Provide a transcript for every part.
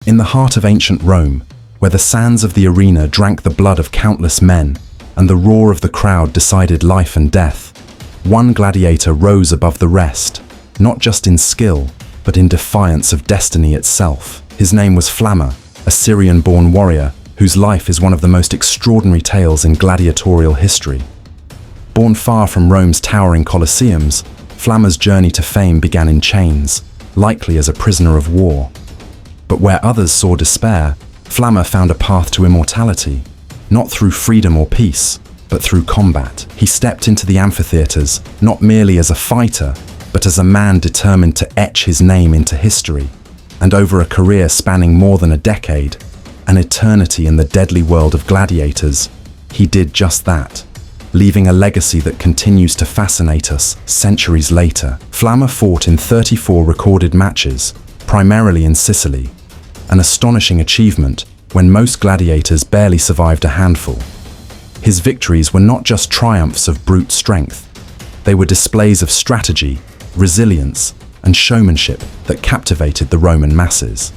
In the heart of ancient Rome, where the sands of the arena drank the blood of countless men, and the roar of the crowd decided life and death, one gladiator rose above the rest, not just in skill, but in defiance of destiny itself. His name was Flamma, a Syrian-born warrior whose life is one of the most extraordinary tales in gladiatorial history. Born far from Rome's towering colosseums, Flamma's journey to fame began in chains, likely as a prisoner of war. But where others saw despair, Flamma found a path to immortality, not through freedom or peace, but through combat. He stepped into the amphitheaters, not merely as a fighter, but as a man determined to etch his name into history. And over a career spanning more than a decade, an eternity in the deadly world of gladiators, he did just that, leaving a legacy that continues to fascinate us centuries later. Flamma fought in 34 recorded matches, primarily in Sicily, an astonishing achievement when most gladiators barely survived a handful. His victories were not just triumphs of brute strength, they were displays of strategy, resilience, and showmanship that captivated the Roman masses.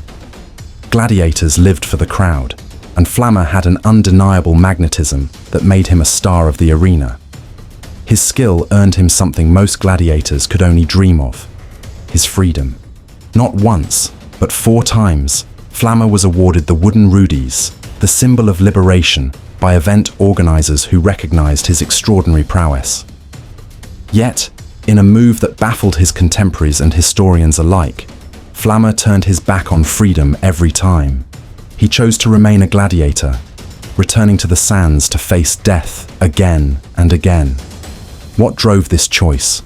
Gladiators lived for the crowd, and Flamma had an undeniable magnetism that made him a star of the arena. His skill earned him something most gladiators could only dream of: his freedom. Not once, but 4 times, Flamma was awarded the wooden rudies, the symbol of liberation, by event organizers who recognized his extraordinary prowess. Yet, in a move that baffled his contemporaries and historians alike, Flamma turned his back on freedom every time. He chose to remain a gladiator, returning to the sands to face death again and again. What drove this choice?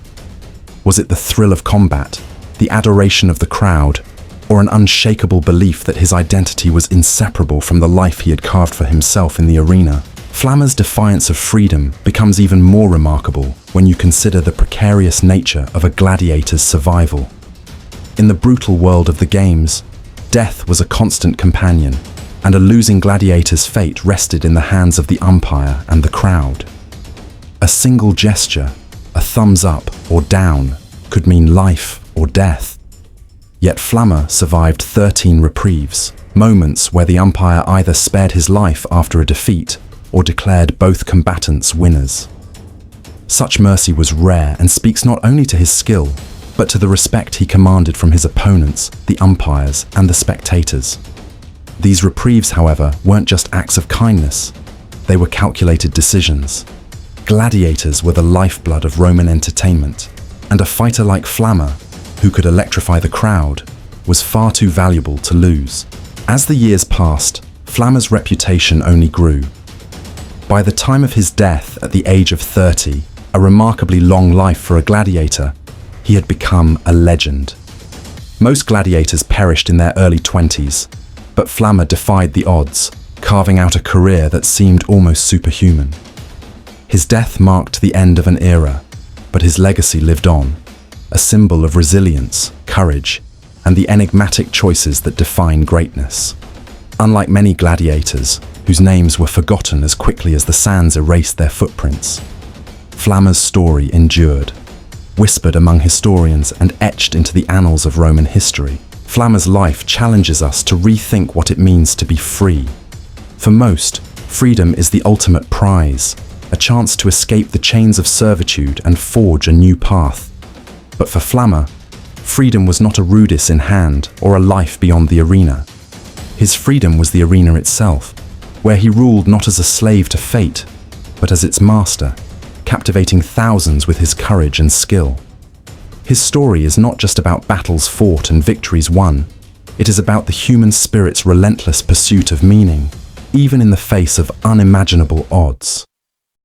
Was it the thrill of combat, the adoration of the crowd, or an unshakable belief that his identity was inseparable from the life he had carved for himself in the arena? Flamma's defiance of freedom becomes even more remarkable when you consider the precarious nature of a gladiator's survival. In the brutal world of the games, death was a constant companion, and a losing gladiator's fate rested in the hands of the umpire and the crowd. A single gesture, a thumbs up or down, could mean life or death. Yet Flamma survived 13 reprieves, moments where the umpire either spared his life after a defeat or declared both combatants winners. Such mercy was rare and speaks not only to his skill, but to the respect he commanded from his opponents, the umpires, and the spectators. These reprieves, however, weren't just acts of kindness. They were calculated decisions. Gladiators were the lifeblood of Roman entertainment, and a fighter like Flamma, who could electrify the crowd, was far too valuable to lose. As the years passed, Flamma's reputation only grew. By the time of his death at the age of 30, a remarkably long life for a gladiator, he had become a legend. Most gladiators perished in their early 20s, but Flamma defied the odds, carving out a career that seemed almost superhuman. His death marked the end of an era, but his legacy lived on, a symbol of resilience, courage, and the enigmatic choices that define greatness. Unlike many gladiators, whose names were forgotten as quickly as the sands erased their footprints, Flamma's story endured, whispered among historians and etched into the annals of Roman history. Flamma's life challenges us to rethink what it means to be free. For most, freedom is the ultimate prize, a chance to escape the chains of servitude and forge a new path. But for Flamma, freedom was not a rudis in hand or a life beyond the arena. His freedom was the arena itself, where he ruled not as a slave to fate, but as its master, captivating thousands with his courage and skill. His story is not just about battles fought and victories won. It is about the human spirit's relentless pursuit of meaning, even in the face of unimaginable odds.